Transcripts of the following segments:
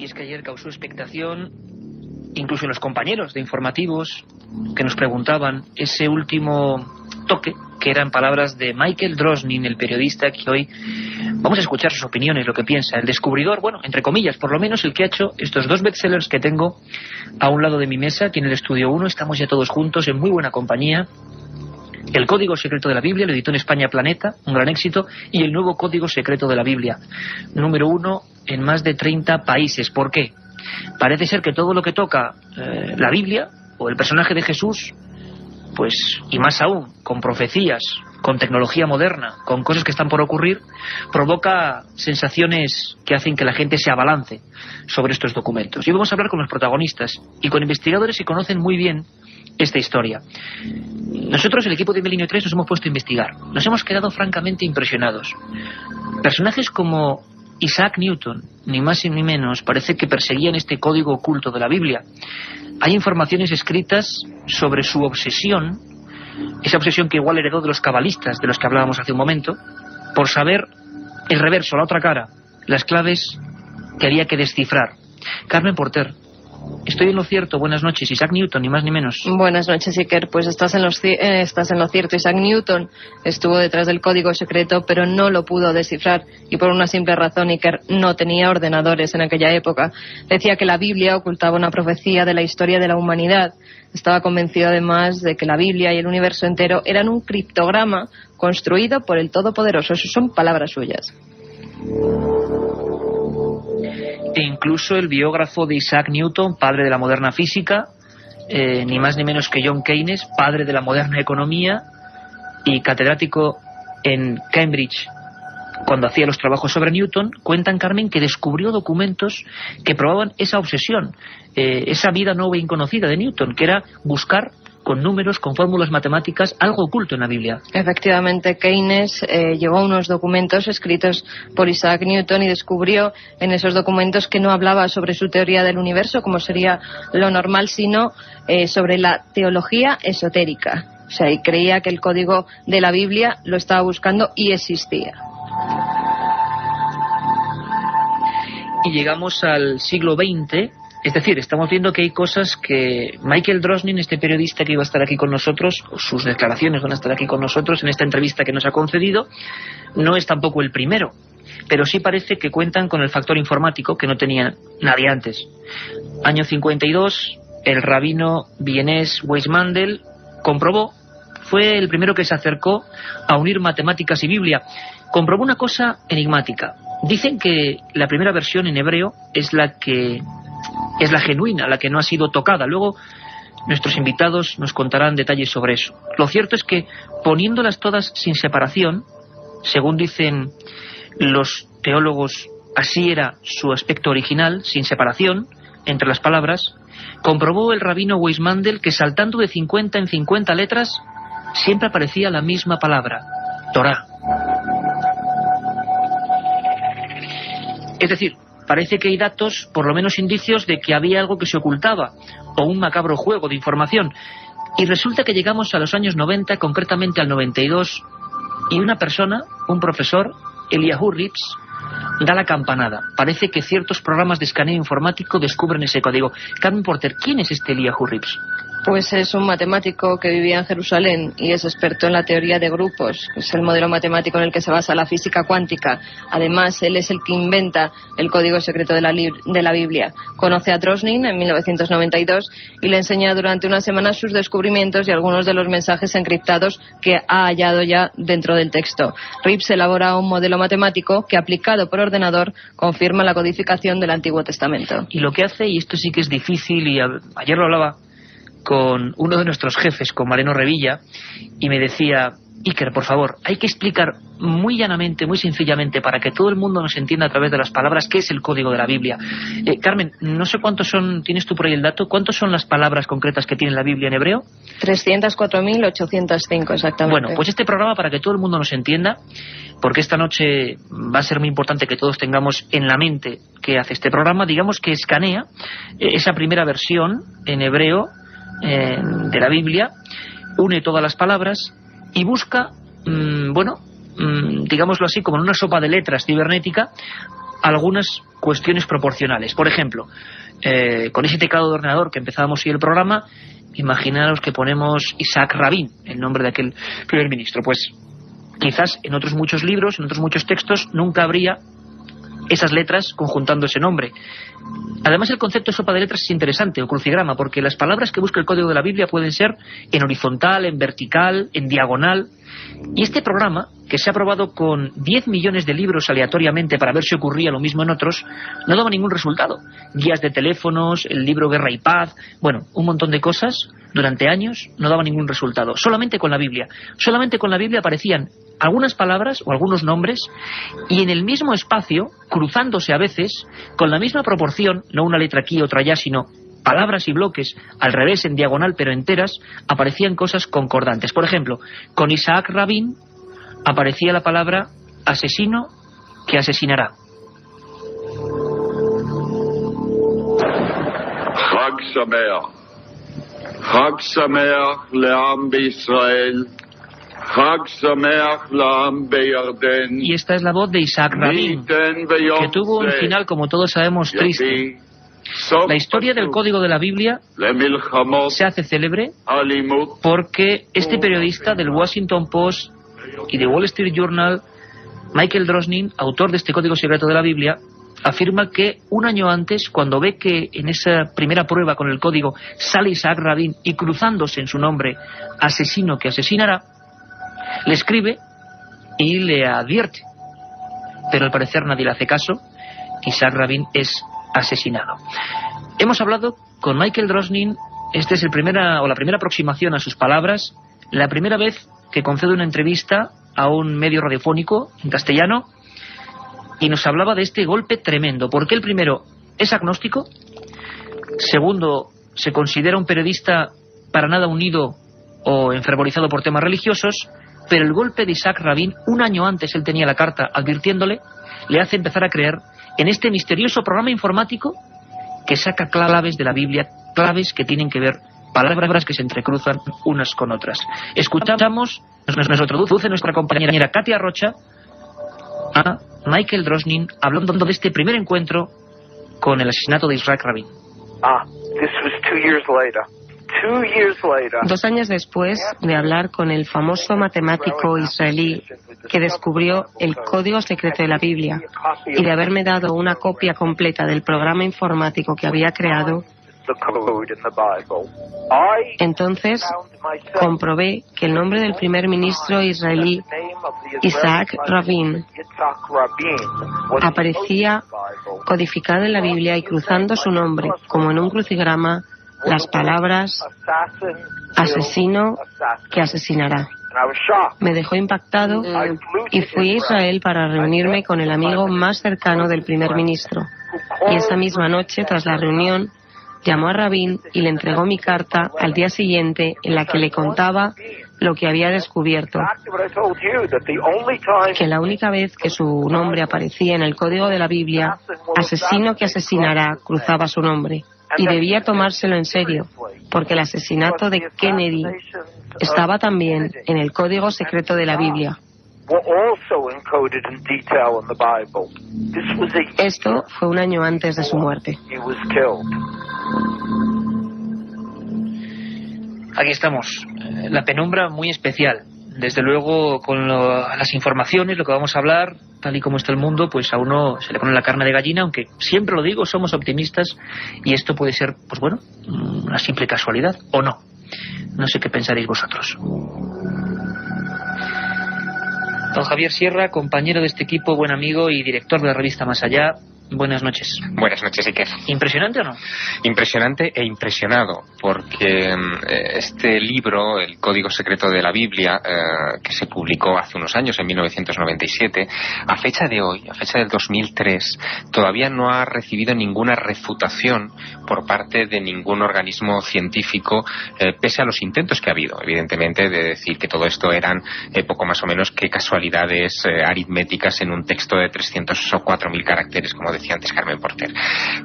Y es que ayer causó expectación, incluso en los compañeros de informativos que nos preguntaban ese último toque, que eran palabras de Michael Drosnin, el periodista que hoy vamos a escuchar sus opiniones, lo que piensa. El descubridor, bueno, entre comillas, por lo menos el que ha hecho estos dos bestsellers que tengo a un lado de mi mesa, aquí en el Estudio 1, estamos ya todos juntos en muy buena compañía. El Código Secreto de la Biblia, lo editó en España Planeta, un gran éxito, y el nuevo Código Secreto de la Biblia, número 1 en más de 30 países. ¿Por qué? Parece ser que todo lo que toca la Biblia, o el personaje de Jesús, pues, y más aún, con profecías, con tecnología moderna, con cosas que están por ocurrir, provoca sensaciones que hacen que la gente se abalance sobre estos documentos. Y vamos a hablar con los protagonistas y con investigadores que conocen muy bien esta historia. Nosotros, el equipo de Milenio 3, nos hemos puesto a investigar. Nos hemos quedado francamente impresionados. Personajes como Isaac Newton, ni más ni menos, parece que perseguían este código oculto de la Biblia. Hay informaciones escritas sobre su obsesión, esa obsesión que igual heredó de los cabalistas, de los que hablábamos hace un momento, por saber el reverso, la otra cara, las claves que había que descifrar. Carmen Porter, estoy en lo cierto. Buenas noches. Isaac Newton, ni más ni menos. Buenas noches, Iker. Pues estás en lo cierto. Isaac Newton estuvo detrás del código secreto, pero no lo pudo descifrar. Y por una simple razón, Iker, no tenía ordenadores en aquella época. Decía que la Biblia ocultaba una profecía de la historia de la humanidad. Estaba convencido además de que la Biblia y el universo entero eran un criptograma construido por el Todopoderoso. Esas son palabras suyas. E incluso el biógrafo de Isaac Newton, padre de la moderna física, ni más ni menos que John Keynes, padre de la moderna economía y catedrático en Cambridge, cuando hacía los trabajos sobre Newton, cuentan, Carmen, que descubrió documentos que probaban esa obsesión, esa vida nueva e inconocida de Newton, que era buscar con números, con fórmulas matemáticas, algo oculto en la Biblia. Efectivamente, Keynes llevó unos documentos escritos por Isaac Newton y descubrió en esos documentos que no hablaba sobre su teoría del universo, como sería lo normal, sino sobre la teología esotérica. O sea, y creía que el código de la Biblia lo estaba buscando y existía. Y llegamos al siglo XX. Es decir, estamos viendo que hay cosas que Michael Drosnin, este periodista que iba a estar aquí con nosotros, sus declaraciones van a estar aquí con nosotros en esta entrevista que nos ha concedido, no es tampoco el primero, pero sí parece que cuentan con el factor informático que no tenía nadie antes. Año 52, el rabino vienés Weizmandel comprobó, fue el primero que se acercó a unir matemáticas y Biblia, comprobó una cosa enigmática. Dicen que la primera versión en hebreo es la genuina, la que no ha sido tocada. Luego nuestros invitados nos contarán detalles sobre eso. Lo cierto es que poniéndolas todas sin separación, según dicen los teólogos, así era su aspecto original, sin separación entre las palabras, comprobó el rabino Weizmandel que saltando de 50 en 50 letras siempre aparecía la misma palabra, Torá. Es decir, parece que hay datos, por lo menos indicios, de que había algo que se ocultaba, o un macabro juego de información. Y resulta que llegamos a los años 90, concretamente al 92, y una persona, un profesor, Eliyahu Rips, da la campanada. Parece que ciertos programas de escaneo informático descubren ese código. Carmen Porter, ¿quién es este Eliyahu Rips? Pues es un matemático que vivía en Jerusalén y es experto en la teoría de grupos, que es el modelo matemático en el que se basa la física cuántica. Además, él es el que inventa el código secreto de la Biblia. Conoce a Drosnin en 1992 y le enseña durante una semana sus descubrimientos y algunos de los mensajes encriptados que ha hallado ya dentro del texto. Rips elabora un modelo matemático que, aplicado por ordenador, confirma la codificación del Antiguo Testamento. Y lo que hace, y esto sí que es difícil, y ayer lo hablaba con uno de nuestros jefes, con Mariano Revilla, y me decía, Iker, por favor, hay que explicar muy llanamente, muy sencillamente, para que todo el mundo nos entienda a través de las palabras, qué es el código de la Biblia. Carmen, no sé cuántos son, ¿tienes tú por ahí el dato? ¿Cuántos son las palabras concretas que tiene la Biblia en hebreo? 304.805, exactamente. Bueno, pues este programa, para que todo el mundo nos entienda, porque esta noche va a ser muy importante que todos tengamos en la mente qué hace este programa, digamos que escanea esa primera versión en hebreo de la Biblia, une todas las palabras y busca, digámoslo así, como en una sopa de letras cibernética, algunas cuestiones proporcionales. Por ejemplo, con ese teclado de ordenador que empezábamos hoy el programa, imaginaros que ponemos Isaac Rabin, el nombre de aquel primer ministro. Pues quizás en otros muchos libros, en otros muchos textos, nunca habría esas letras conjuntando ese nombre. Además, el concepto de sopa de letras es interesante, o crucigrama, porque las palabras que busca el código de la Biblia pueden ser en horizontal, en vertical, en diagonal. Y este programa, que se ha probado con 10 millones de libros aleatoriamente para ver si ocurría lo mismo en otros, no daba ningún resultado. Guías de teléfonos, el libro Guerra y Paz, bueno, un montón de cosas, durante años no daba ningún resultado. Solamente con la Biblia aparecían algunas palabras o algunos nombres, y en el mismo espacio, cruzándose a veces, con la misma proporción, no una letra aquí, otra allá, sino palabras y bloques al revés, en diagonal, pero enteras, aparecían cosas concordantes. Por ejemplo, con Isaac Rabin aparecía la palabra asesino que asesinará. Chag Sameach. Chag Sameach le'am Israel. Chag Sameach le'am beYarden. Y esta es la voz de Isaac Rabin, que tuvo un final, como todos sabemos, triste. La historia del código de la Biblia se hace célebre porque este periodista del Washington Post y de Wall Street Journal, Michael Drosnin, autor de este código secreto de la Biblia, afirma que un año antes, cuando ve que en esa primera prueba con el código sale Isaac Rabin y cruzándose en su nombre asesino que asesinará, le escribe y le advierte. Pero al parecer nadie le hace caso. Isaac Rabin es asesinado. Hemos hablado con Michael Drosnin. Esta es la primera aproximación a sus palabras, la primera vez que concede una entrevista a un medio radiofónico en castellano, y nos hablaba de este golpe tremendo, porque el primero es agnóstico, segundo, se considera un periodista para nada unido o enfervorizado por temas religiosos, pero el golpe de Isaac Rabin, un año antes él tenía la carta advirtiéndole, le hace empezar a creer en este misterioso programa informático que saca claves de la Biblia, claves que tienen que ver, palabras que se entrecruzan unas con otras. Escuchamos, nos introduce nuestra compañera Katia Rocha a Michael Drosnin hablando de este primer encuentro con el asesinato de Isaac Rabin. This was 2 years later. 2 years later. 2 años después de hablar con el famoso matemático israelí que descubrió el código secreto de la Biblia y de haberme dado una copia completa del programa informático que había creado, entonces comprobé que el nombre del primer ministro israelí, Isaac Rabin, aparecía codificado en la Biblia y cruzando su nombre, como en un crucigrama, las palabras asesino que asesinará. Me dejó impactado y fui a Israel para reunirme con el amigo más cercano del primer ministro. Y esa misma noche, tras la reunión, llamó a Rabin y le entregó mi carta al día siguiente, en la que le contaba lo que había descubierto, que la única vez que su nombre aparecía en el código de la Biblia, asesino que asesinará, cruzaba su nombre. Y debía tomárselo en serio, porque el asesinato de Kennedy estaba también en el código secreto de la Biblia. Esto fue un año antes de su muerte. Aquí estamos, la penumbra muy especial. Desde luego, con las informaciones, lo que vamos a hablar, tal y como está el mundo, pues a uno se le pone la carne de gallina, aunque siempre lo digo, somos optimistas, y esto puede ser, pues bueno, una simple casualidad, o no. No sé qué pensaréis vosotros. Don Javier Sierra, compañero de este equipo, buen amigo y director de la revista Más Allá. Buenas noches. Buenas noches, Iker. ¿Impresionante o no? Impresionante e impresionado, porque este libro, El Código Secreto de la Biblia, que se publicó hace unos años, en 1997, a fecha de hoy, a fecha del 2003, todavía no ha recibido ninguna refutación por parte de ningún organismo científico, pese a los intentos que ha habido, evidentemente, de decir que todo esto eran poco más o menos que casualidades aritméticas en un texto de 300 o 4.000 caracteres, como decía antes Carmen Porter.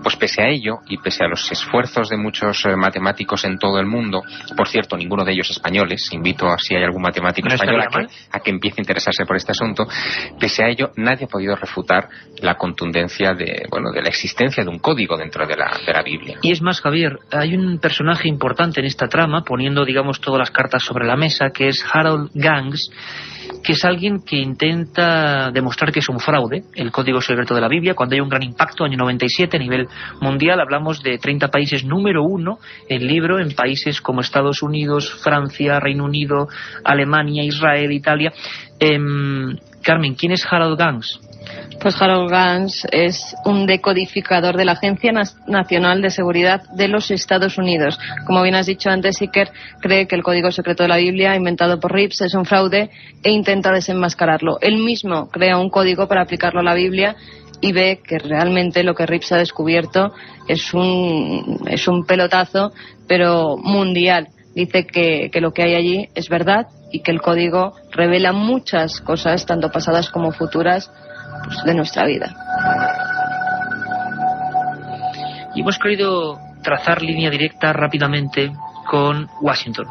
Pues Pues pese a ello, y pese a los esfuerzos de muchos matemáticos en todo el mundo, por cierto, ninguno de ellos españoles, invito a si hay algún matemático español a que empiece a interesarse por este asunto, pese a ello, nadie ha podido refutar la contundencia de la existencia de un código dentro de la Biblia. Y es más, Javier, hay un personaje importante en esta trama, poniendo, digamos, todas las cartas sobre la mesa, que es Harold Gangs, que es alguien que intenta demostrar que es un fraude, el código secreto de la Biblia, cuando hay un gran impacto, año 97, a nivel mundial. Hablamos de 30 países, número 1 el libro, en países como Estados Unidos, Francia, Reino Unido, Alemania, Israel, Italia. Carmen, ¿quién es Harold Gangs? Pues Harold Gangs es un decodificador de la Agencia Nacional de Seguridad de los Estados Unidos. Como bien has dicho antes, Iker cree que el código secreto de la Biblia, inventado por Rips, es un fraude e intenta desenmascararlo. Él mismo crea un código para aplicarlo a la Biblia y ve que realmente lo que Rips ha descubierto es un pelotazo, pero mundial. Dice que lo que hay allí es verdad y que el código revela muchas cosas, tanto pasadas como futuras, pues, de nuestra vida. Y hemos querido trazar línea directa rápidamente con Washington.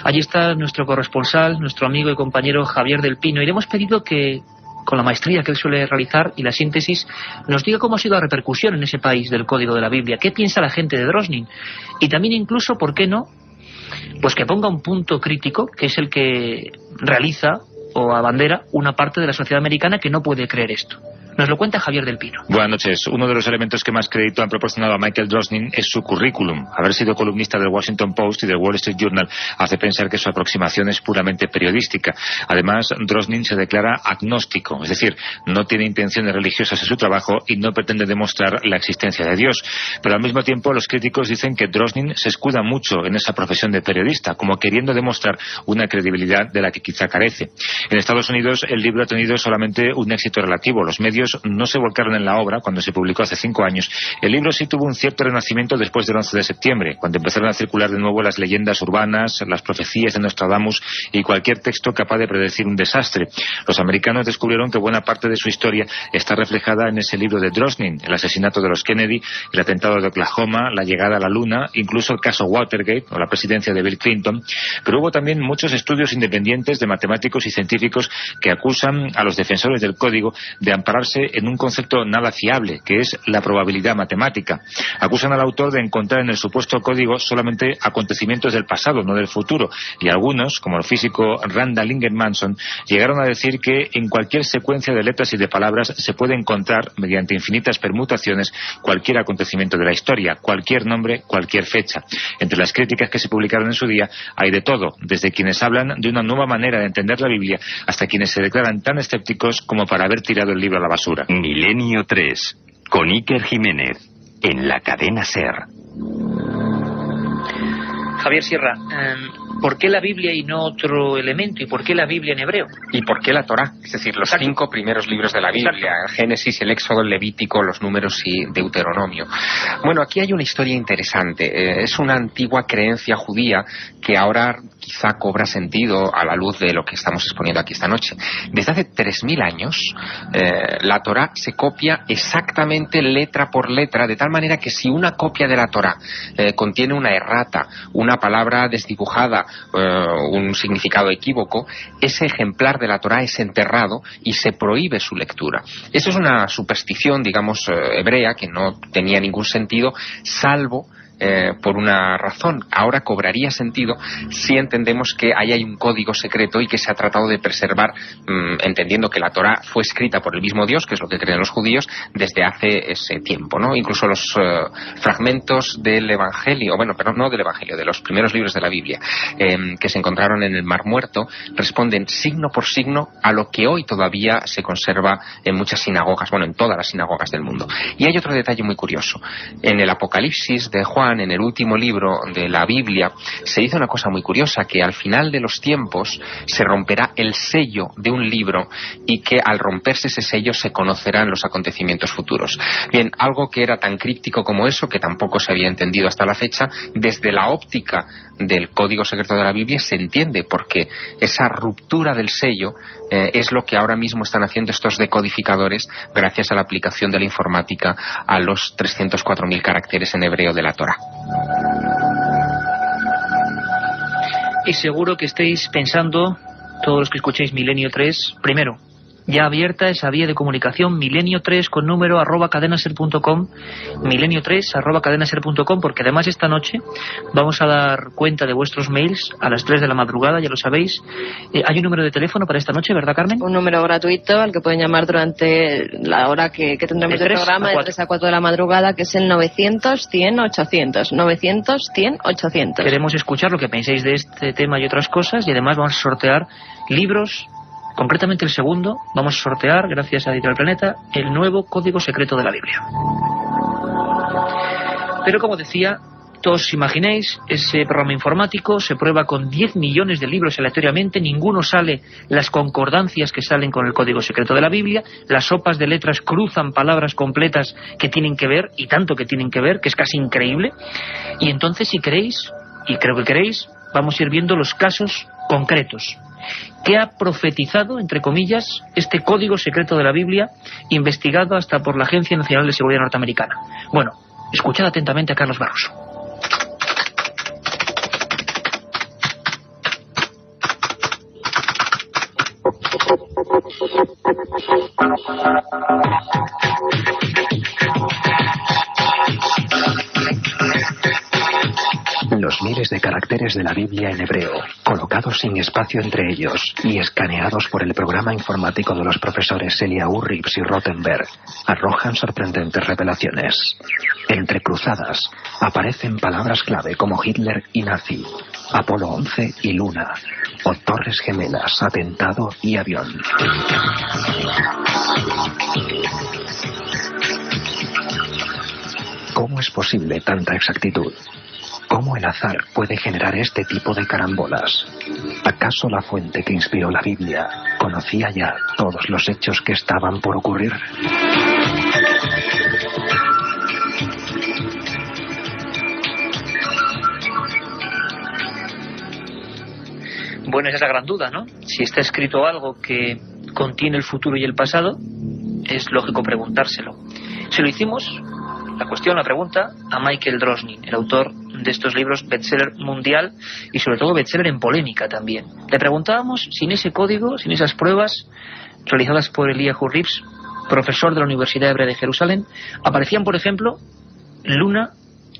Allí está nuestro corresponsal, nuestro amigo y compañero Javier del Pino, y le hemos pedido que, con la maestría que él suele realizar y la síntesis, nos diga cómo ha sido la repercusión en ese país del código de la Biblia, qué piensa la gente de Drosnin, y también incluso, ¿por qué no?, pues que ponga un punto crítico, que es el que realiza o abandera una parte de la sociedad americana que no puede creer esto. Nos lo cuenta Javier del Pino. Buenas noches. Uno de los elementos que más crédito han proporcionado a Michael Drosnin es su currículum. Haber sido columnista del Washington Post y del Wall Street Journal hace pensar que su aproximación es puramente periodística. Además, Drosnin se declara agnóstico, es decir, no tiene intenciones religiosas en su trabajo y no pretende demostrar la existencia de Dios. Pero al mismo tiempo, los críticos dicen que Drosnin se escuda mucho en esa profesión de periodista, como queriendo demostrar una credibilidad de la que quizá carece. En Estados Unidos, el libro ha tenido solamente un éxito relativo. Los medios no se volcaron en la obra cuando se publicó hace 5 años. El libro sí tuvo un cierto renacimiento después del 11 de septiembre, cuando empezaron a circular de nuevo las leyendas urbanas, las profecías de Nostradamus y cualquier texto capaz de predecir un desastre. Los americanos descubrieron que buena parte de su historia está reflejada en ese libro de Drosnin: el asesinato de los Kennedy, el atentado de Oklahoma, la llegada a la Luna, incluso el caso Watergate o la presidencia de Bill Clinton. Pero hubo también muchos estudios independientes de matemáticos y científicos que acusan a los defensores del código de ampararse en un concepto nada fiable, que es la probabilidad matemática. Acusan al autor de encontrar en el supuesto código solamente acontecimientos del pasado, no del futuro, y algunos, como el físico Randall Ingermanson, llegaron a decir que en cualquier secuencia de letras y de palabras se puede encontrar, mediante infinitas permutaciones, cualquier acontecimiento de la historia, cualquier nombre, cualquier fecha. Entre las críticas que se publicaron en su día hay de todo, desde quienes hablan de una nueva manera de entender la Biblia hasta quienes se declaran tan escépticos como para haber tirado el libro a la basura. Milenio 3, con Iker Jiménez, en la cadena SER. Javier Sierra, ¿por qué la Biblia y no otro elemento? ¿Y por qué la Biblia en hebreo? ¿Y por qué la Torá? Es decir, los 5 primeros libros de la Biblia: el Génesis, el Éxodo, el Levítico, los Números y Deuteronomio. Bueno, aquí hay una historia interesante. Es una antigua creencia judía que ahora quizá cobra sentido a la luz de lo que estamos exponiendo aquí esta noche. Desde hace 3000 años, la Torá se copia exactamente letra por letra, de tal manera que si una copia de la Torá contiene una errata, una palabra desdibujada, un significado equívoco, ese ejemplar de la Torá es enterrado y se prohíbe su lectura. Eso es una superstición, digamos, hebrea, que no tenía ningún sentido, salvo por una razón. Ahora cobraría sentido si entendemos que ahí hay un código secreto y que se ha tratado de preservar, entendiendo que la Torá fue escrita por el mismo Dios, que es lo que creen los judíos, desde hace ese tiempo, ¿no? Incluso los fragmentos del Evangelio, bueno, pero no del Evangelio, de los primeros libros de la Biblia, que se encontraron en el Mar Muerto, responden signo por signo a lo que hoy todavía se conserva en muchas sinagogas, bueno, en todas las sinagogas del mundo. Y hay otro detalle muy curioso. En el Apocalipsis de Juan Juan, en el último libro de la Biblia, se dice una cosa muy curiosa, que al final de los tiempos se romperá el sello de un libro y que al romperse ese sello se conocerán los acontecimientos futuros. Bien, algo que era tan críptico como eso, que tampoco se había entendido hasta la fecha, desde la óptica del código secreto de la Biblia se entiende, porque esa ruptura del sello es lo que ahora mismo están haciendo estos decodificadores gracias a la aplicación de la informática a los 304.000 caracteres en hebreo de la Torá. Y seguro que estéis pensando, todos los que escuchéis Milenio 3, primero, ya abierta esa vía de comunicación, milenio3 con número @cadenaser.com, milenio3 @cadenaser.com, porque además esta noche vamos a dar cuenta de vuestros mails a las 3 de la madrugada, ya lo sabéis. Hay un número de teléfono para esta noche, ¿verdad, Carmen? Un número gratuito al que pueden llamar durante la hora que tendremos de programa, de 3 a 4 de la madrugada, que es el 900-100-800. 900-100-800. Queremos escuchar lo que penséis de este tema y otras cosas, y además vamos a sortear libros. Concretamente el segundo, vamos a sortear, gracias a Editorial Planeta, el nuevo código secreto de la Biblia. Pero como decía, todos os imaginéis, ese programa informático se prueba con 10 millones de libros aleatoriamente, ninguno sale las concordancias que salen con el código secreto de la Biblia, las sopas de letras cruzan palabras completas que tienen que ver, y tanto que tienen que ver, que es casi increíble. Y entonces, si queréis, y creo que queréis, vamos a ir viendo los casos concretos. ¿Qué ha profetizado, entre comillas, este código secreto de la Biblia, investigado hasta por la Agencia Nacional de Seguridad Norteamericana? Bueno, escuchad atentamente a Carlos Barroso. Los miles de caracteres de la Biblia en hebreo, colocados sin espacio entre ellos y escaneados por el programa informático de los profesores Eliyahu Rips y Rothenberg, arrojan sorprendentes revelaciones. Entrecruzadas aparecen palabras clave como Hitler y nazi, Apolo 11 y luna, o torres gemelas, atentado y avión. ¿Cómo es posible tanta exactitud? ¿Cómo el azar puede generar este tipo de carambolas? ¿Acaso la fuente que inspiró la Biblia conocía ya todos los hechos que estaban por ocurrir? Bueno, esa es la gran duda, ¿no? Si está escrito algo que contiene el futuro y el pasado, es lógico preguntárselo. Se lo hicimos, la pregunta, a Michael Drosnin, el autor de estos libros, bestseller mundial y sobre todo bestseller en polémica también. Le preguntábamos si en ese código, sin esas pruebas realizadas por Eliyahu Rips, profesor de la Universidad Hebrea de Jerusalén, aparecían, por ejemplo, Luna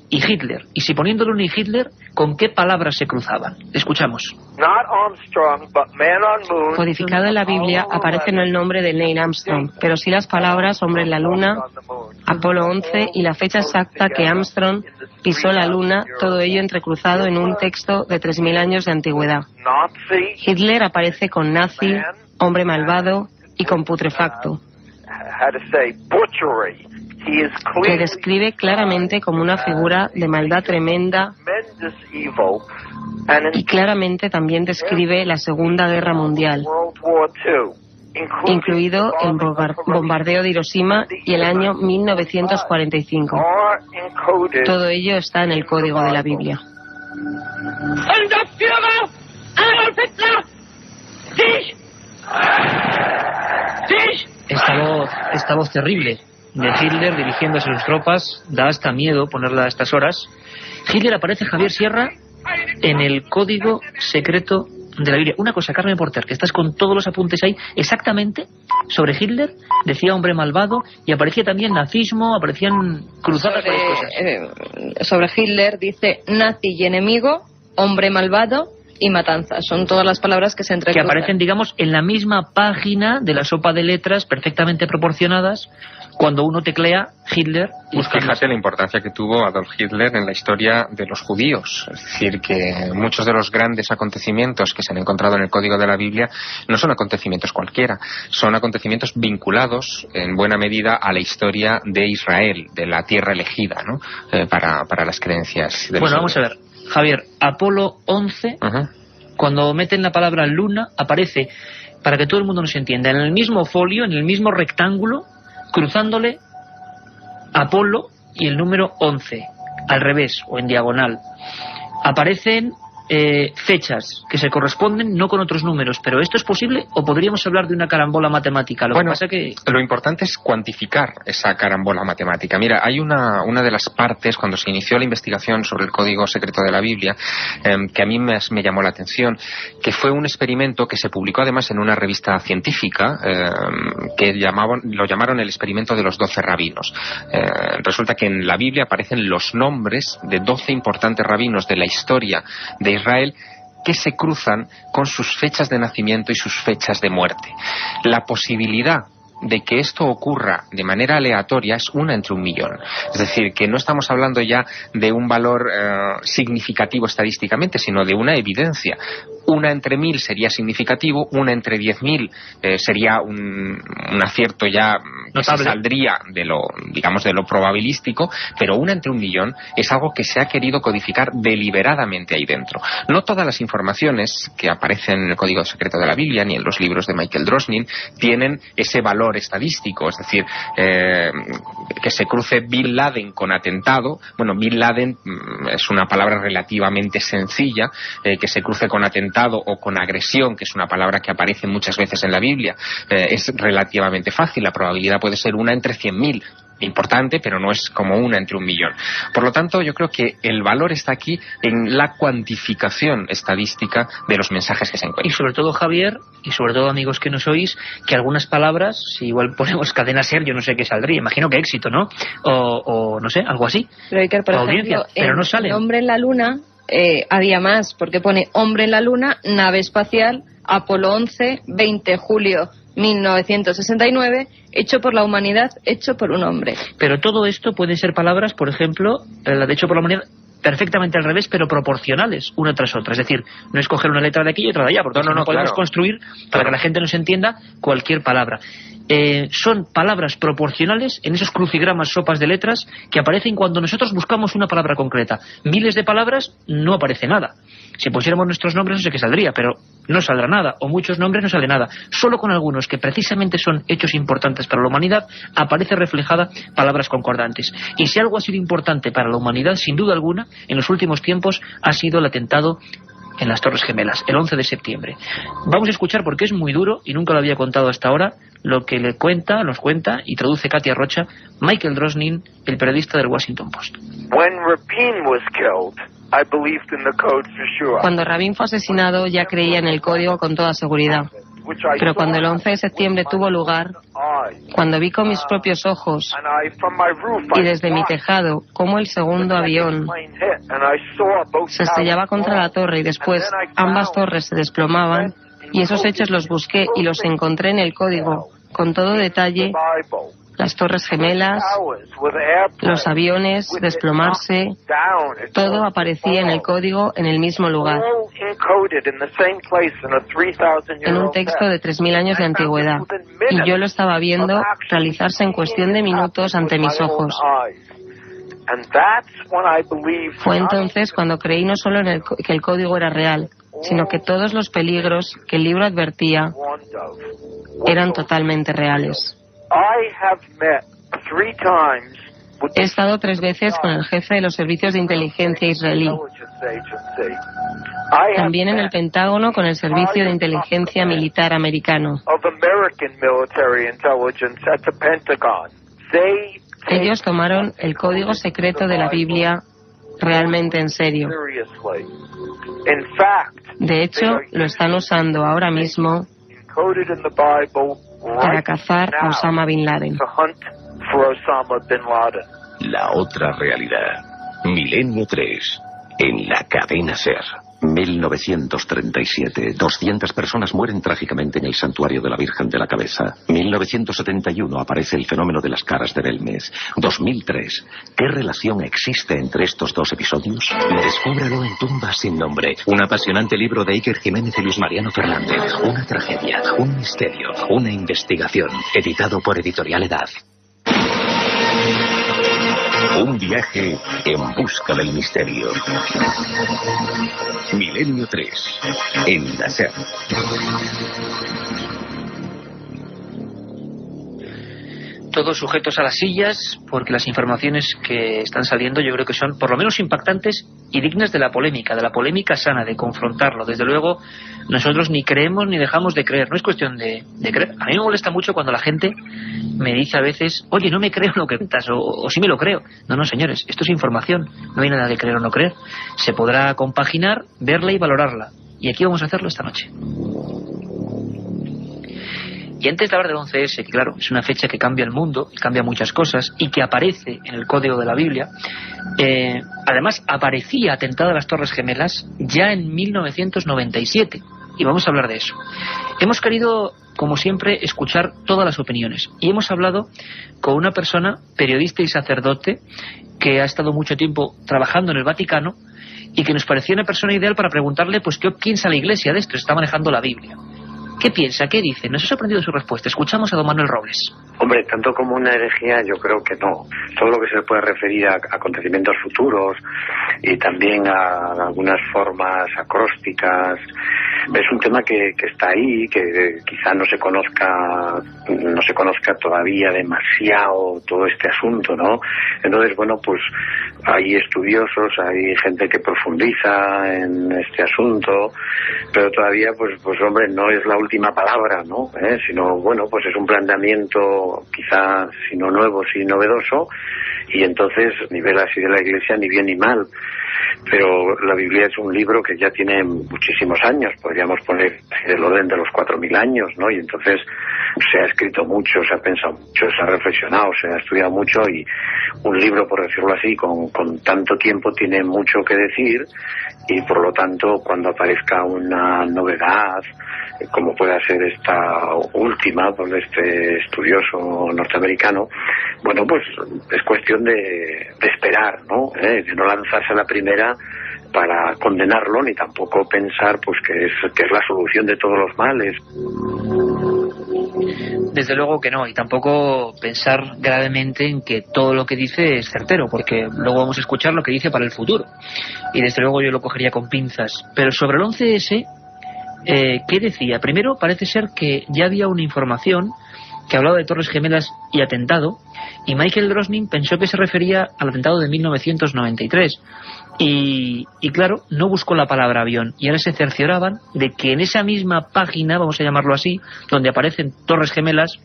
y Hitler. Y si poniendo Luna y Hitler, ¿con qué palabras se cruzaban? Escuchamos. Codificado en la Biblia aparece no el nombre de Neil Armstrong, pero sí las palabras hombre en la luna, Apolo 11 y la fecha exacta que Armstrong pisó la luna, todo ello entrecruzado en un texto de 3.000 años de antigüedad. Hitler aparece con nazi, hombre malvado y con putrefacto, que describe claramente como una figura de maldad tremenda, y claramente también describe la Segunda Guerra Mundial, incluido el bombardeo de Hiroshima y el año 1945. Todo ello está en el código de la Biblia. Esta voz terrible de Hitler dirigiéndose a sus tropas da hasta miedo ponerla a estas horas. Hitler aparece, Javier Sierra, en el código secreto de la Biblia. Una cosa, Carmen Porter, que estás con todos los apuntes ahí, exactamente sobre Hitler, decía hombre malvado, y aparecía también nazismo, aparecían cruzadas varias cosas. Sobre Hitler dice nazi y enemigo, hombre malvado y matanza. Son todas las palabras que se entrecruzan. Que aparecen, digamos, en la misma página de la sopa de letras, perfectamente proporcionadas, cuando uno teclea Hitler. Fíjate la importancia que tuvo Adolf Hitler en la historia de los judíos. Es decir, que muchos de los grandes acontecimientos que se han encontrado en el Código de la Biblia no son acontecimientos cualquiera, son acontecimientos vinculados en buena medida a la historia de Israel, de la tierra elegida, ¿no? Para las creencias de los Bueno, vamos a ver, Javier, Apolo 11, cuando meten la palabra luna, aparece, para que todo el mundo nos entienda, en el mismo folio, en el mismo rectángulo, cruzándole Apolo y el número 11, al revés o en diagonal. Aparecen fechas que se corresponden no con otros números, pero ¿esto es posible o podríamos hablar de una carambola matemática? Lo que pasa que lo importante es cuantificar esa carambola matemática. Mira, hay una de las partes cuando se inició la investigación sobre el Código Secreto de la Biblia que a mí me llamó la atención, que fue un experimento que se publicó además en una revista científica que lo llamaron el experimento de los 12 rabinos. Resulta que en la Biblia aparecen los nombres de 12 importantes rabinos de la historia de Israel que se cruzan con sus fechas de nacimiento y sus fechas de muerte. La posibilidad de que esto ocurra de manera aleatoria es 1 entre 1.000.000. Es decir, que no estamos hablando ya de un valor significativo estadísticamente, sino de una evidencia. 1 entre 1.000 sería significativo, 1 entre 10.000 sería un acierto ya que se saldría de lo, digamos, de lo probabilístico, pero 1 entre 1.000.000 es algo que se ha querido codificar deliberadamente ahí dentro. No todas las informaciones que aparecen en el Código Secreto de la Biblia ni en los libros de Michael Drosnin tienen ese valor estadístico, es decir, que se cruce Bin Laden con atentado. Bueno, Bin Laden es una palabra relativamente sencilla, que se cruce con atentado o con agresión, que es una palabra que aparece muchas veces en la Biblia, es relativamente fácil. La probabilidad puede ser 1 entre 100.000. Importante, pero no es como 1 entre 1.000.000. Por lo tanto, yo creo que el valor está aquí en la cuantificación estadística de los mensajes que se encuentran. Y sobre todo, Javier, y sobre todo, amigos que nos oís, que algunas palabras, si igual ponemos cadena ser, yo no sé qué saldría, imagino que éxito, ¿no? O no sé, algo así. Pero hay que, por ejemplo, pero no sale. El hombre en la luna había más, porque pone hombre en la luna, nave espacial, Apolo 11, 20 de julio 1969, hecho por la humanidad, hecho por un hombre. Pero todo esto pueden ser palabras, por ejemplo, la de hecho por la humanidad, perfectamente al revés, pero proporcionales, una tras otra. Es decir, no es coger una letra de aquí y otra de allá, porque no podemos construir, para que la gente nos entienda, cualquier palabra. Son palabras proporcionales en esos crucigramas, sopas de letras, que aparecen cuando nosotros buscamos una palabra concreta. Miles de palabras, no aparece nada. Si pusiéramos nuestros nombres no sé qué saldría, pero no saldrá nada, o muchos nombres no sale nada. Solo con algunos que precisamente son hechos importantes para la humanidad aparece reflejada palabras concordantes. Y si algo ha sido importante para la humanidad, sin duda alguna, en los últimos tiempos ha sido el atentado en las Torres Gemelas, el 11 de septiembre. Vamos a escuchar, porque es muy duro y nunca lo había contado hasta ahora, lo que nos cuenta y traduce Katia Rocha, Michael Drosnin, el periodista del Washington Post. Cuando Rabin fue asesinado ya creía en el código con toda seguridad. Pero cuando el 11 de septiembre tuvo lugar, cuando vi con mis propios ojos y desde mi tejado cómo el segundo avión se estrellaba contra la torre y después ambas torres se desplomaban, y esos hechos los busqué y los encontré en el código, con todo detalle, las torres gemelas, los aviones, desplomarse, todo aparecía en el código en el mismo lugar, en un texto de 3.000 años de antigüedad, y yo lo estaba viendo realizarse en cuestión de minutos ante mis ojos. Fue entonces cuando creí no solo que el código era real, sino que todos los peligros que el libro advertía eran totalmente reales. He estado 3 veces con el jefe de los servicios de inteligencia israelí. También en el Pentágono con el servicio de inteligencia militar americano. Ellos tomaron el código secreto de la Biblia realmente en serio. De hecho, lo están usando ahora mismo para cazar a Osama Bin Laden. La otra realidad. Milenio 3. En la cadena SER. 1937. 200 personas mueren trágicamente en el santuario de la Virgen de la Cabeza. 1971 aparece el fenómeno de las caras de Belmez. 2003. ¿Qué relación existe entre estos dos episodios? Descúbralo en Tumbas sin nombre. Un apasionante libro de Iker Jiménez y Luis Mariano Fernández. Una tragedia, un misterio, una investigación. Editado por Editorial Edad. Un viaje en busca del misterio. Milenio 3, en la SER. Todos sujetos a las sillas, porque las informaciones que están saliendo yo creo que son por lo menos impactantes y dignas de la polémica sana, de confrontarlo. Desde luego, nosotros ni creemos ni dejamos de creer. No es cuestión de creer. A mí me molesta mucho cuando la gente me dice a veces, oye, no me creo lo que cuentas, o sí me lo creo. No, señores, esto es información. No hay nada de creer o no creer. Se podrá compaginar, verla y valorarla. Y aquí vamos a hacerlo esta noche. Y antes de hablar del 11S, que claro, es una fecha que cambia el mundo, y cambia muchas cosas, y que aparece en el Código de la Biblia, además aparecía atentado a las Torres Gemelas ya en 1997, y vamos a hablar de eso. Hemos querido, como siempre, escuchar todas las opiniones, y hemos hablado con una persona, periodista y sacerdote, que ha estado mucho tiempo trabajando en el Vaticano, y que nos parecía una persona ideal para preguntarle pues qué piensa la Iglesia de esto, está manejando la Biblia. ¿Qué piensa? ¿Qué dice? Nos ha sorprendido su respuesta. Escuchamos a don Manuel Robles. Hombre, tanto como una herejía yo creo que no. Todo lo que se le puede referir a acontecimientos futuros y también a algunas formas acrósticas, es un tema que está ahí, que quizá no se conozca todavía demasiado todo este asunto, ¿no? Entonces, bueno, pues hay estudiosos, hay gente que profundiza en este asunto, pero todavía, pues hombre, no es la última palabra, ¿no? Sino, bueno, pues es un planteamiento quizá, si no nuevo, si novedoso, y entonces ni ver así de la Iglesia ni bien ni mal. Pero la Biblia es un libro que ya tiene muchísimos años, podríamos poner del orden de los 4.000 años, ¿no? Y entonces se ha escrito mucho, se ha pensado mucho, se ha reflexionado, se ha estudiado mucho, y un libro, por decirlo así, con tanto tiempo tiene mucho que decir, y por lo tanto cuando aparezca una novedad, como pueda ser esta última, por este estudioso norteamericano, bueno, pues es cuestión de esperar, ¿no? De no lanzarse a la primera para condenarlo, ni tampoco pensar pues que es la solución de todos los males. Desde luego que no, y tampoco pensar gravemente en que todo lo que dice es certero, porque luego vamos a escuchar lo que dice para el futuro, y desde luego yo lo cogería con pinzas. Pero sobre el 11S, ¿qué decía? Primero, parece ser que ya había una información que hablaba de Torres Gemelas y atentado, y Michael Drosnin pensó que se refería al atentado de 1993, y claro, no buscó la palabra avión, y ahora se cercioraban de que en esa misma página, vamos a llamarlo así, donde aparecen Torres Gemelas,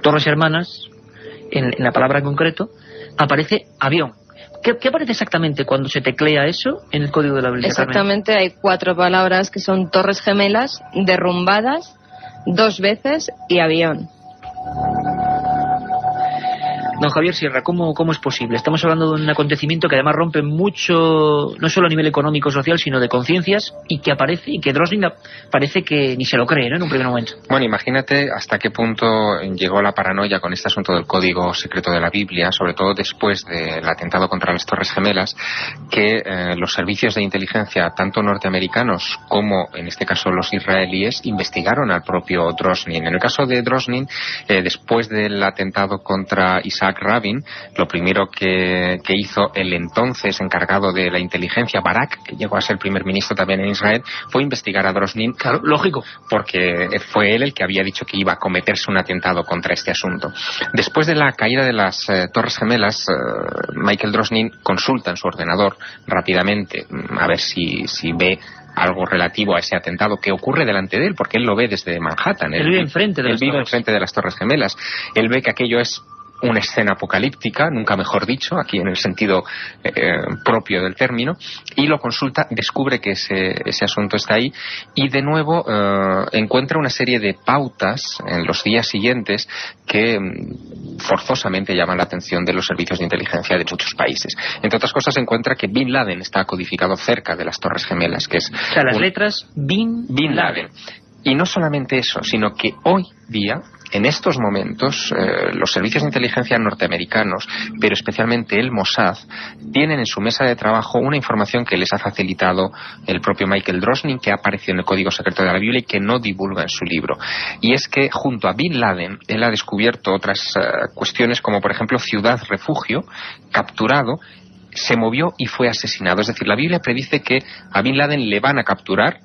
Torres Hermanas, en la palabra en concreto, aparece avión. ¿Qué aparece exactamente cuando se teclea eso en el Código de la Biblia? Exactamente, Carmen? Hay 4 palabras que son Torres Gemelas, derrumbadas 2 veces y avión. Don Javier Sierra, ¿cómo es posible? Estamos hablando de un acontecimiento que además rompe mucho, no solo a nivel económico social, sino de conciencias, y que aparece, y que Drosnin parece que ni se lo cree, ¿no?, en un primer momento. Bueno, imagínate hasta qué punto llegó la paranoia con este asunto del Código Secreto de la Biblia, sobre todo después del atentado contra las Torres Gemelas, que los servicios de inteligencia, tanto norteamericanos como, en este caso, los israelíes, investigaron al propio Drosnin. En el caso de Drosnin, después del atentado contra Isaac Rabin, lo primero que hizo el entonces encargado de la inteligencia, Barak, que llegó a ser primer ministro también en Israel, fue investigar a Drosnin. Claro, lógico. Porque fue él el que había dicho que iba a cometerse un atentado contra este asunto. Después de la caída de las Torres Gemelas, Michael Drosnin consulta en su ordenador rápidamente a ver si ve algo relativo a ese atentado que ocurre delante de él, porque él lo ve desde Manhattan. Él vive enfrente de las Torres Gemelas. Él ve que aquello es una escena apocalíptica, nunca mejor dicho, aquí en el sentido propio del término, y lo consulta, descubre que ese asunto está ahí, y de nuevo encuentra una serie de pautas en los días siguientes que forzosamente llaman la atención de los servicios de inteligencia de muchos países. Entre otras cosas, encuentra que Bin Laden está codificado cerca de las Torres Gemelas, que es... O sea, las letras Bin Laden. Y no solamente eso, sino que hoy día, en estos momentos, los servicios de inteligencia norteamericanos, pero especialmente el Mossad, tienen en su mesa de trabajo una información que les ha facilitado el propio Michael Drosnin, que ha aparecido en el Código Secreto de la Biblia y que no divulga en su libro. Y es que junto a Bin Laden, él ha descubierto otras cuestiones como, por ejemplo, ciudad refugio, capturado, se movió y fue asesinado. Es decir, la Biblia predice que a Bin Laden le van a capturar,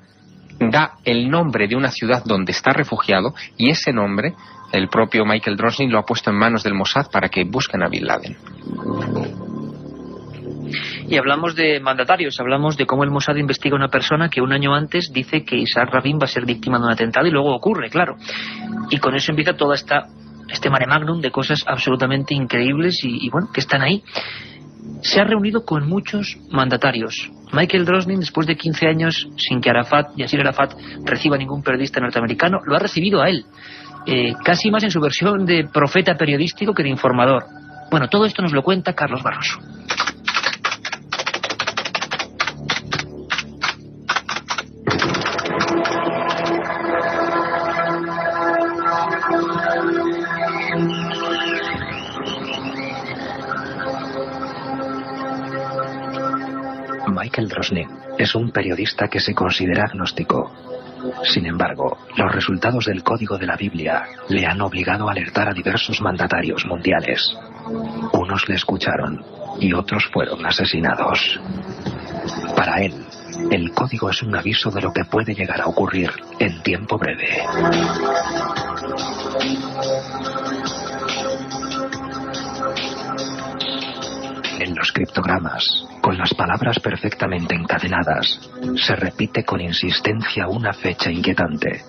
da el nombre de una ciudad donde está refugiado, y ese nombre el propio Michael Drosnin lo ha puesto en manos del Mossad para que busquen a Bin Laden. Y hablamos de mandatarios, hablamos de cómo el Mossad investiga a una persona que un año antes dice que Isaac Rabin va a ser víctima de un atentado, y luego ocurre, claro. Y con eso empieza toda este mare magnum de cosas absolutamente increíbles y bueno, que están ahí. Se ha reunido con muchos mandatarios. Michael Drosnin, después de 15 años sin que Yasir Arafat reciba ningún periodista norteamericano, lo ha recibido a él, casi más en su versión de profeta periodístico que de informador. Bueno, todo esto nos lo cuenta Carlos Barroso. Michael Drosnin es un periodista que se considera agnóstico. Sin embargo, los resultados del Código de la Biblia le han obligado a alertar a diversos mandatarios mundiales. Unos le escucharon y otros fueron asesinados. Para él, el Código es un aviso de lo que puede llegar a ocurrir en tiempo breve. En los criptogramas, con las palabras perfectamente encadenadas, se repite con insistencia una fecha inquietante.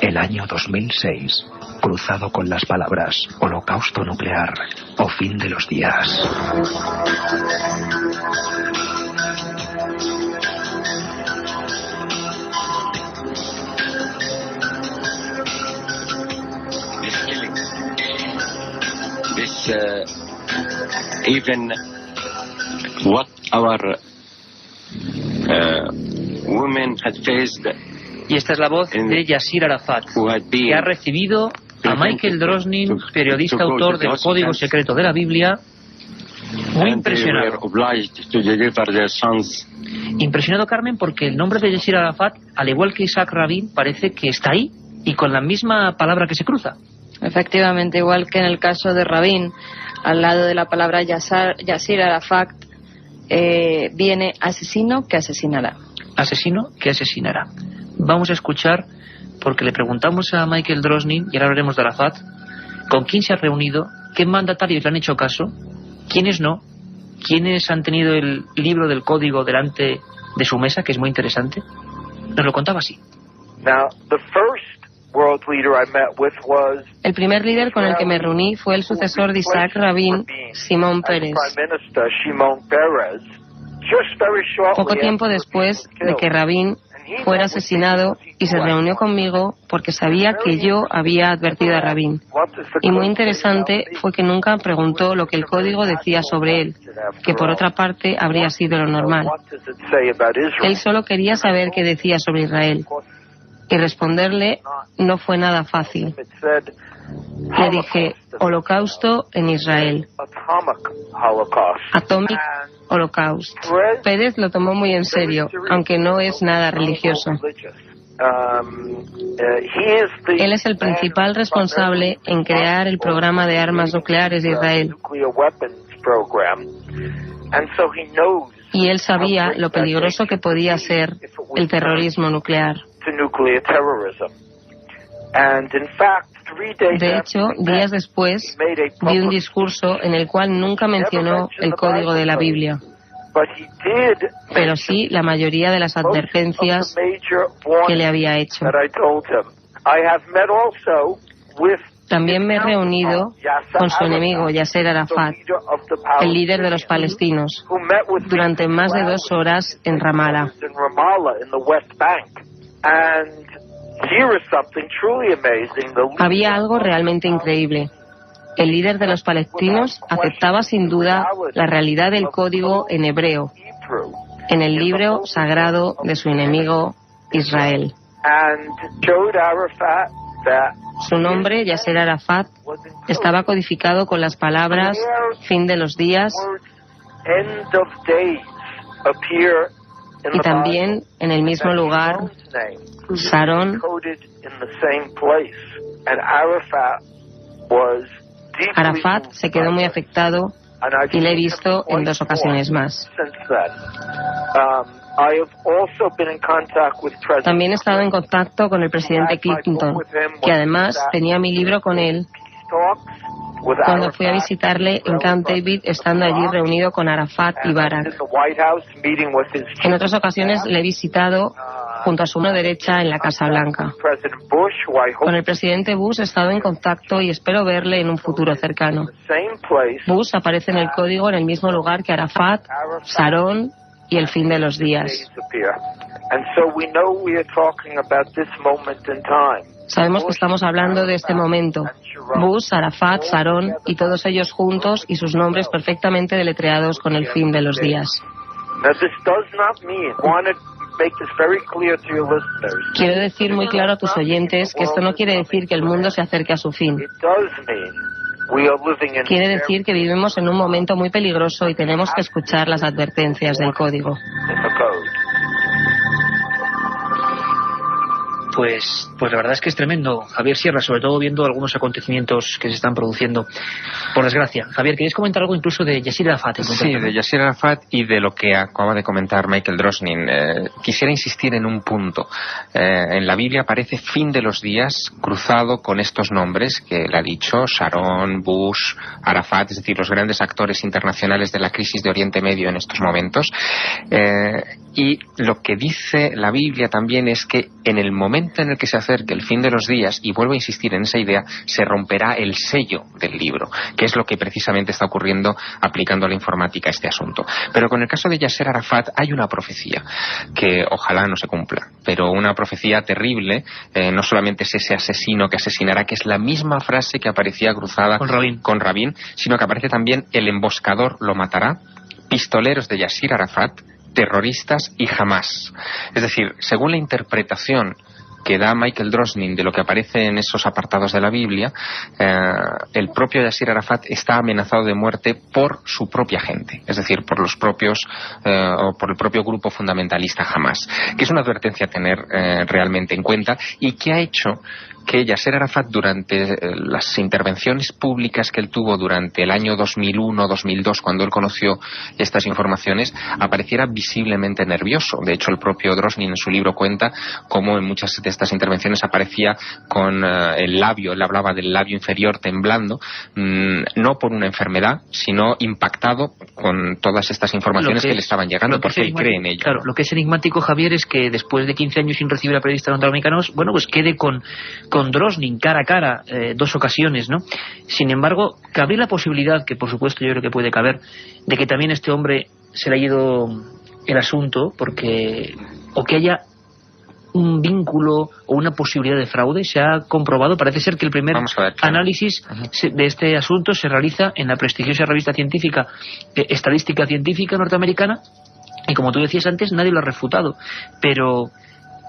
El año 2006, cruzado con las palabras holocausto nuclear o fin de los días. Even what our women had faced. Y esta es la voz de Yasir Arafat, que ha recibido a Michael Drosnin, periodista autor del Código Secreto de la Biblia, muy impresionado. Impresionado, Carmen, porque el nombre de Yasir Arafat, al igual que Isaac Rabin, parece que está ahí y con la misma palabra que se cruza. Efectivamente, igual que en el caso de Rabin, al lado de la palabra Yasir Arafat viene asesino que asesinará. Asesino que asesinará. Vamos a escuchar, porque le preguntamos a Michael Drosnin, y ahora hablaremos de Arafat, con quién se ha reunido, qué mandatarios le han hecho caso, quiénes no, quiénes han tenido el libro del código delante de su mesa, que es muy interesante. Nos lo contaba así. Now, the first world leader I met with was el primer líder con el que me reuní fue el sucesor de Isaac Rabin, Shimon Peres. Poco tiempo después de que Rabin fuera asesinado, y se reunió conmigo porque sabía que yo había advertido a Rabin. Y muy interesante fue que nunca preguntó lo que el código decía sobre él, que por otra parte habría sido lo normal. Él solo quería saber qué decía sobre Israel. Y responderle no fue nada fácil. Le dije, holocausto en Israel. Atomic Holocaust. Pérez lo tomó muy en serio, aunque no es nada religioso. Él es el principal responsable en crear el programa de armas nucleares de Israel. Y él sabía lo peligroso que podía ser el terrorismo nuclear. De hecho, días después, di un discurso en el cual nunca mencionó el código de la Biblia, pero sí la mayoría de las advertencias que le había hecho. También me he reunido con su enemigo, Yasser Arafat, el líder de los palestinos, durante más de 2 horas en Ramallah. Había algo realmente increíble. El líder de los palestinos aceptaba sin duda la realidad del código en hebreo, en el libro sagrado de su enemigo Israel. Su nombre, Yasser Arafat, estaba codificado con las palabras fin de los días y también en el mismo lugar Sharon. Arafat se quedó muy afectado y le he visto en 2 ocasiones más. También he estado en contacto con el presidente Clinton, que además tenía mi libro con él cuando fui a visitarle en Camp David, estando allí reunido con Arafat y Barak. En otras ocasiones le he visitado junto a su mano derecha en la Casa Blanca. Con el presidente Bush he estado en contacto y espero verle en un futuro cercano. Bush aparece en el código en el mismo lugar que Arafat, Sharon y el fin de los días. Sabemos que estamos hablando de este momento. Bush, Arafat, Sharon y todos ellos juntos y sus nombres perfectamente deletreados con el fin de los días. Quiero decir muy claro a tus oyentes que esto no quiere decir que el mundo se acerque a su fin. Quiere decir que vivimos en un momento muy peligroso y tenemos que escuchar las advertencias del código. Pues la verdad es que es tremendo, Javier Sierra, sobre todo viendo algunos acontecimientos que se están produciendo, por desgracia. Javier, ¿queréis comentar algo incluso de Yasser Arafat? Sí, de Yasser Arafat y de lo que acaba de comentar Michael Drosnin. Quisiera insistir en un punto. En la Biblia aparece fin de los días cruzado con estos nombres que él ha dicho, Sharon, Bush, Arafat, es decir, los grandes actores internacionales de la crisis de Oriente Medio en estos momentos. Y lo que dice la Biblia también es que en el momento en el que se acerque el fin de los días, y vuelvo a insistir en esa idea, se romperá el sello del libro, que es lo que precisamente está ocurriendo aplicando a la informática este asunto. Pero con el caso de Yasser Arafat hay una profecía que ojalá no se cumpla, pero una profecía terrible. No solamente es ese asesino que asesinará, que es la misma frase que aparecía cruzada con Rabin, sino que aparece también el emboscador lo matará, pistoleros de Yasser Arafat, terroristas y Hamas. Es decir, según la interpretación que da Michael Drosnin de lo que aparece en esos apartados de la Biblia, el propio Yasser Arafat está amenazado de muerte por su propia gente, es decir, por los propios o por el propio grupo fundamentalista Hamas, que es una advertencia a tener realmente en cuenta y que ha hecho que Yasser Arafat, durante las intervenciones públicas que él tuvo durante el año 2001-2002, cuando él conoció estas informaciones, apareciera visiblemente nervioso. De hecho, el propio Drosnin en su libro cuenta cómo en muchas de estas intervenciones aparecía con el labio, él hablaba del labio inferior temblando, no por una enfermedad, sino impactado con todas estas informaciones que le estaban llegando, porque él cree en ello. Claro, lo que es enigmático, Javier, es que después de 15 años sin recibir a periodistas norteamericanos, bueno, pues quede con Drosnin cara a cara 2 ocasiones, ¿no? Sin embargo, cabría la posibilidad, que por supuesto yo creo que puede caber, de que también este hombre se le ha ido el asunto porque o que haya un vínculo o una posibilidad de fraude. Se ha comprobado, parece ser que el primer análisis de este asunto se realiza en la prestigiosa revista científica Estadística Científica norteamericana, y como tú decías antes, nadie lo ha refutado. Pero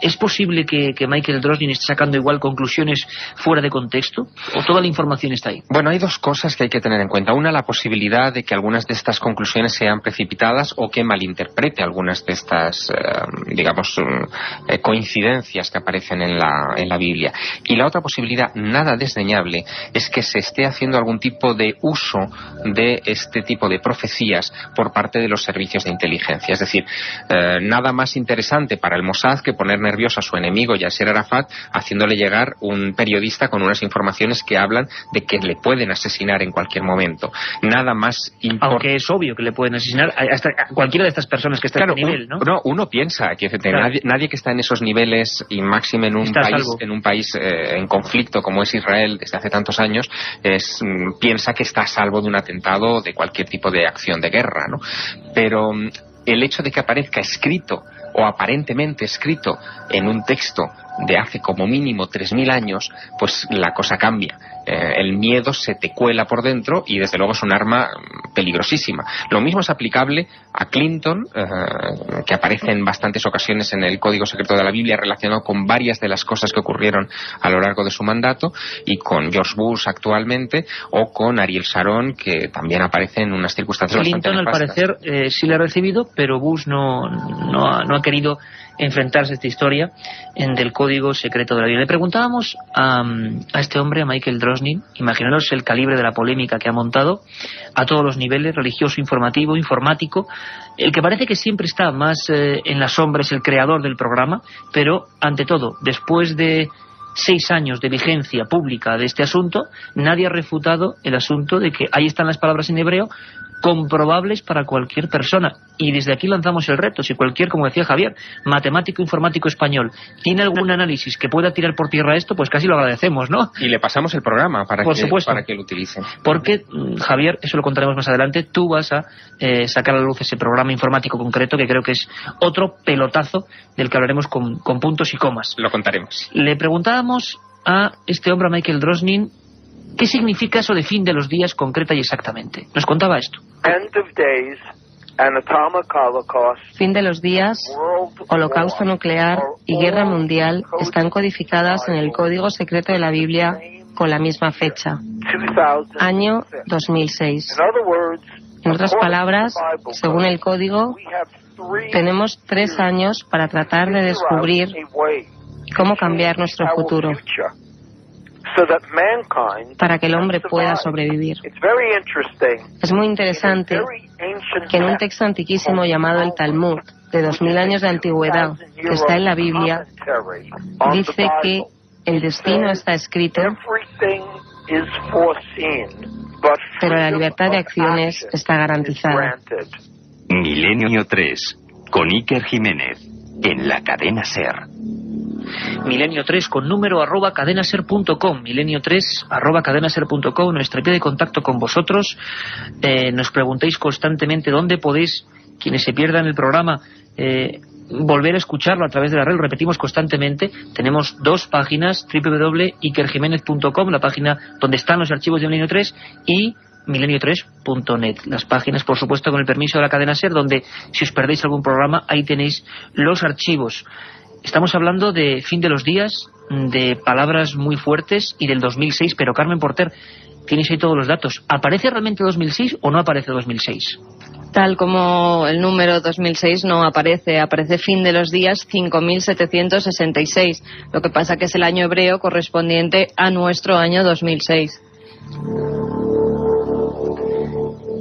¿es posible que Michael Drosnin esté sacando igual conclusiones fuera de contexto? ¿O toda la información está ahí? Bueno, hay 2 cosas que hay que tener en cuenta. Una, la posibilidad de que algunas de estas conclusiones sean precipitadas o que malinterprete algunas de estas, coincidencias que aparecen en la Biblia. Y la otra posibilidad, nada desdeñable, es que se esté haciendo algún tipo de uso de este tipo de profecías por parte de los servicios de inteligencia. Es decir, nada más interesante para el Mossad que poner nervioso a su enemigo Yasser Arafat, haciéndole llegar un periodista con unas informaciones que hablan de que le pueden asesinar en cualquier momento. Nada más importante. Aunque es obvio que le pueden asesinar hasta cualquiera de estas personas que está en este nivel, ¿no? Uno piensa que nadie que está en esos niveles, y máxime en un país en conflicto como es Israel desde hace tantos años, piensa que está a salvo de un atentado o de cualquier tipo de acción de guerra, ¿no? Pero el hecho de que aparezca escrito o aparentemente escrito en un texto de hace como mínimo 3000 años, pues la cosa cambia. El miedo se te cuela por dentro y desde luego es un arma peligrosísima. Lo mismo es aplicable a Clinton, que aparece en bastantes ocasiones en el Código Secreto de la Biblia relacionado con varias de las cosas que ocurrieron a lo largo de su mandato, y con George Bush actualmente, o con Ariel Sharon, que también aparece en unas circunstancias Clinton, bastante nefastas. al parecer, sí le ha recibido, pero Bush no ha querido enfrentarse a esta historia del Código Secreto de la Biblia. Le preguntábamos a este hombre, a Michael Drosnin, imaginaros el calibre de la polémica que ha montado a todos los niveles, religioso, informativo, informático. El que parece que siempre está más en la sombra es el creador del programa, pero ante todo, después de 6 años de vigencia pública de este asunto, nadie ha refutado el asunto de que ahí están las palabras en hebreo comprobables para cualquier persona. Y desde aquí lanzamos el reto. Si cualquier, como decía Javier, matemático, informático español tiene algún análisis que pueda tirar por tierra esto, pues casi lo agradecemos, ¿no? Y le pasamos el programa para que lo utilicen. Porque, Javier, eso lo contaremos más adelante, tú vas a sacar a la luz ese programa informático concreto, que creo que es otro pelotazo del que hablaremos con puntos y comas. Lo contaremos. Le preguntábamos a este hombre, a Michael Drosnin, ¿qué significa eso de fin de los días concreta y exactamente? Nos contaba esto. Fin de los días, holocausto nuclear y guerra mundial están codificadas en el Código Secreto de la Biblia con la misma fecha, año 2006. En otras palabras, según el Código, tenemos 3 años para tratar de descubrir cómo cambiar nuestro futuro, para que el hombre pueda sobrevivir. Es muy interesante que en un texto antiquísimo llamado el Talmud, de 2000 años de antigüedad, que está en la Biblia, dice que el destino está escrito, pero la libertad de acciones está garantizada. Milenio 3, con Iker Jiménez, en la cadena SER. Milenio 3 con número @cadenaser.com, Milenio 3 @cadenaser.com, nuestra vía de contacto con vosotros. Nos preguntéis constantemente dónde podéis, quienes se pierdan el programa, volver a escucharlo a través de la red. Lo repetimos constantemente. Tenemos 2 páginas, www.ikerjimenez.com, la página donde están los archivos de Milenio 3, y milenio3.net, las páginas, por supuesto, con el permiso de la cadena SER, donde si os perdéis algún programa, ahí tenéis los archivos. Estamos hablando de fin de los días, de palabras muy fuertes y del 2006, pero Carmen Porter, tienes ahí todos los datos. ¿Aparece realmente 2006 o no aparece 2006? Tal como el número 2006 no aparece, aparece fin de los días 5766. Lo que pasa que es el año hebreo correspondiente a nuestro año 2006.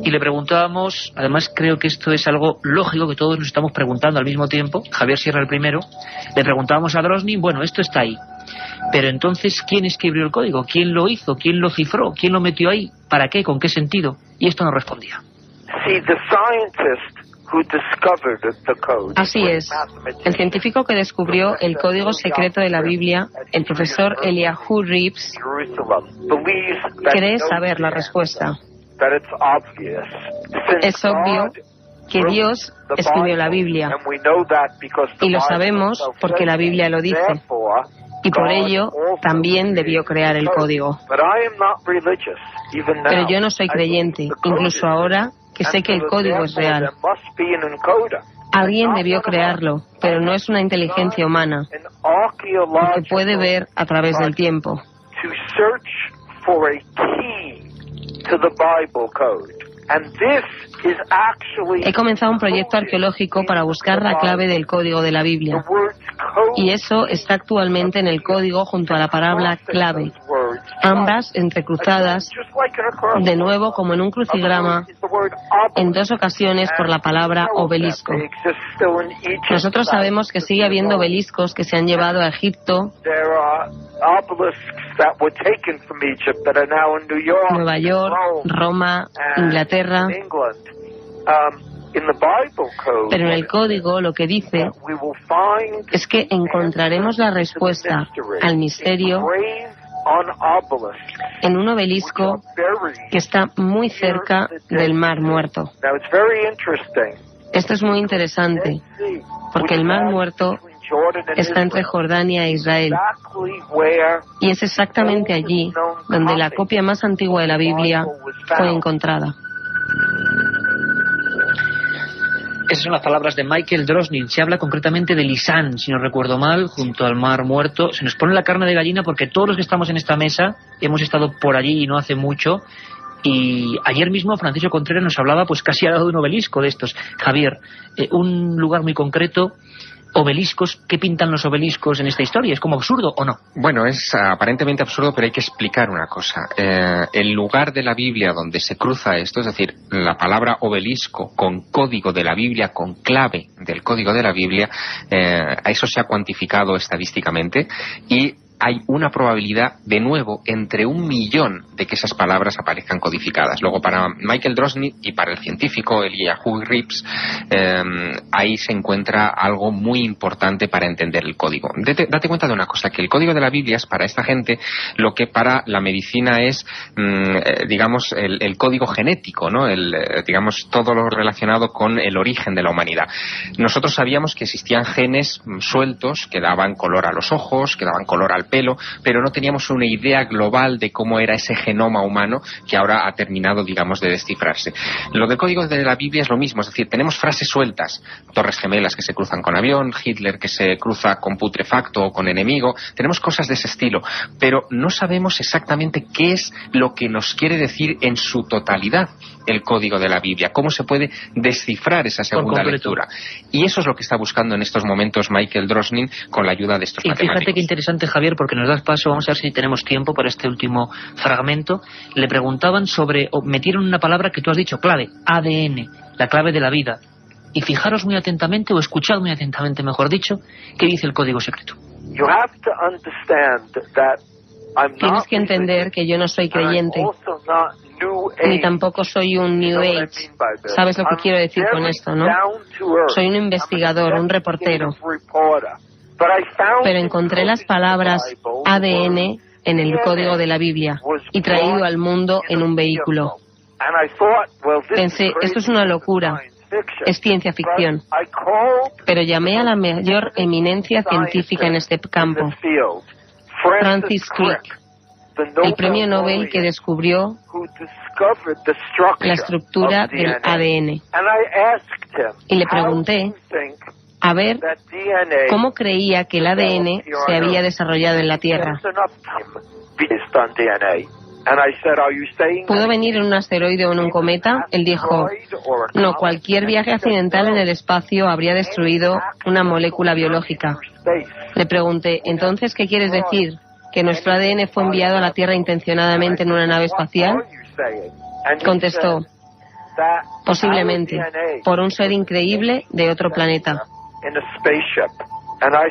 Y le preguntábamos, además creo que esto es algo lógico que todos nos estamos preguntando al mismo tiempo, Javier Sierra el primero, le preguntábamos a Drosnin, bueno, esto está ahí, pero entonces, ¿quién escribió el código? ¿Quién lo hizo? ¿Quién lo cifró? ¿Quién lo metió ahí? ¿Para qué? ¿Con qué sentido? Y esto no respondía. Así es. El científico que descubrió el código secreto de la Biblia, el profesor Eliyahu Reeves, cree saber la respuesta. Es obvio que Dios escribió la Biblia, y lo sabemos porque la Biblia lo dice, y por ello también debió crear el código. Pero yo no soy creyente, incluso ahora que sé que el código es real. Alguien debió crearlo, pero no es una inteligencia humana, porque puede ver a través del tiempo. He comenzado un proyecto arqueológico para buscar la clave del código de la Biblia, y eso está actualmente en el código junto a la palabra clave, ambas entrecruzadas, de nuevo como en un crucigrama, en 2 ocasiones por la palabra obelisco. Nosotros sabemos que sigue habiendo obeliscos que se han llevado a Egipto, Nueva York, Roma, Inglaterra. Pero en el código lo que dice es que encontraremos la respuesta al misterio en un obelisco que está muy cerca del Mar Muerto. Esto es muy interesante, porque el Mar Muerto está entre Jordania e Israel, y es exactamente allí donde la copia más antigua de la Biblia fue encontrada. Esas son las palabras de Michael Drosnin. Se habla concretamente de Lisán, si no recuerdo mal, junto al Mar Muerto. Se nos pone la carne de gallina porque todos los que estamos en esta mesa hemos estado por allí y no hace mucho. Y ayer mismo Francisco Contreras nos hablaba pues casi al lado de un obelisco de estos. Javier, un lugar muy concreto, obeliscos. ¿Qué pintan los obeliscos en esta historia? ¿Es como absurdo o no? Bueno, es aparentemente absurdo, pero hay que explicar una cosa. El lugar de la Biblia donde se cruza esto, es decir, la palabra obelisco con código de la Biblia, con clave del código de la Biblia, a eso se ha cuantificado estadísticamente y hay una probabilidad, de nuevo, entre 1 millón de que esas palabras aparezcan codificadas. Luego, para Michael Drosnin y para el científico Eliyahu Rips, ahí se encuentra algo muy importante para entender el código. Date cuenta de una cosa, que el código de la Biblia es para esta gente lo que para la medicina es, digamos, el código genético, ¿no? Digamos, todo lo relacionado con el origen de la humanidad. Nosotros sabíamos que existían genes sueltos que daban color a los ojos, que daban color al pelo, pero no teníamos una idea global de cómo era ese genoma humano que ahora ha terminado, digamos, de descifrarse. Lo del código de la Biblia es lo mismo, es decir, tenemos frases sueltas, torres gemelas que se cruzan con avión, Hitler que se cruza con putrefacto o con enemigo, tenemos cosas de ese estilo, pero no sabemos exactamente qué es lo que nos quiere decir en su totalidad el código de la Biblia, cómo se puede descifrar esa segunda lectura. Y eso es lo que está buscando en estos momentos Michael Drosnin con la ayuda de estos matemáticos. Fíjate qué interesante, Javier, porque nos das paso, vamos a ver si tenemos tiempo para este último fragmento. Le preguntaban sobre, o metieron una palabra que tú has dicho, clave, ADN, la clave de la vida. Y fijaros muy atentamente, o escuchad muy atentamente, mejor dicho, qué dice el código secreto. Tienes que entender que yo no soy creyente, ni tampoco soy un New Age. ¿Sabes lo que quiero decir con esto, no? Soy un investigador, un reportero. Pero encontré las palabras ADN en el código de la Biblia y traído al mundo en un vehículo. Pensé, esto es una locura, es ciencia ficción. Pero llamé a la mayor eminencia científica en este campo, Francis Crick, el premio Nobel que descubrió la estructura del ADN. Y le pregunté a ver cómo creía que el ADN se había desarrollado en la Tierra. ¿Pudo venir en un asteroide o en un cometa? Él dijo, no, cualquier viaje accidental en el espacio habría destruido una molécula biológica. Le pregunté, ¿entonces qué quieres decir? ¿Que nuestro ADN fue enviado a la Tierra intencionadamente en una nave espacial? Contestó, posiblemente, por un ser increíble de otro planeta.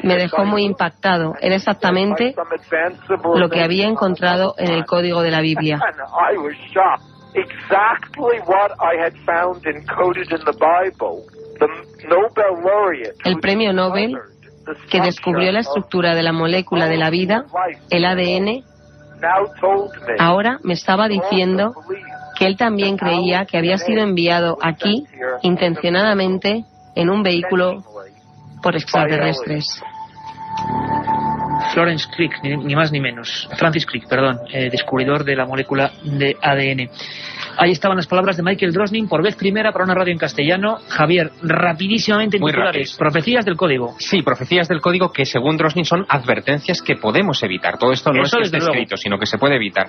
Me dejó muy impactado. Era exactamente lo que había encontrado en el código de la Biblia. El premio Nobel que descubrió la estructura de la molécula de la vida, el ADN, ahora me estaba diciendo que él también creía que había sido enviado aquí intencionadamente en un vehículo por extraterrestres. Florence Crick, ni más ni menos. Francis Crick, perdón, descubridor de la molécula de ADN. Ahí estaban las palabras de Michael Drosnin por vez primera para una radio en castellano. Javier, rapidísimamente en titulares. Profecías del código. Sí, profecías del código que según Drosnin son advertencias que podemos evitar. Todo esto no es que esté escrito, sino que se puede evitar.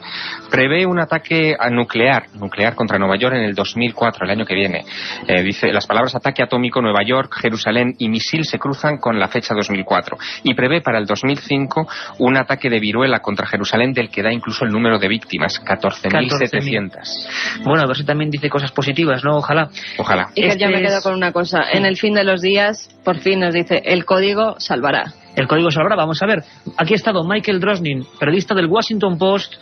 Prevé un ataque nuclear contra Nueva York en el 2004, el año que viene. Dice, las palabras ataque atómico, Nueva York, Jerusalén y misil se cruzan con la fecha 2004. Y prevé para el 2005 un ataque de viruela contra Jerusalén del que da incluso el número de víctimas, 14.700. Bueno, a ver si también dice cosas positivas, ¿no? Ojalá. Ojalá. Y que yo me quedo con una cosa. En el fin de los días, por fin nos dice, el código salvará. El código salvará. Vamos a ver. Aquí ha estado Michael Drosnin, periodista del Washington Post,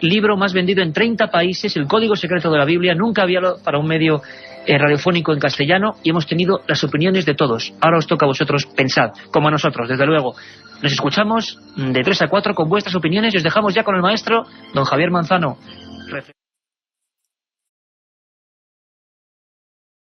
libro más vendido en 30 países, el código secreto de la Biblia. Nunca había para un medio radiofónico en castellano y hemos tenido las opiniones de todos. Ahora os toca a vosotros pensar, como a nosotros, desde luego. Nos escuchamos de 3 a 4 con vuestras opiniones y os dejamos ya con el maestro, don Javier Manzano.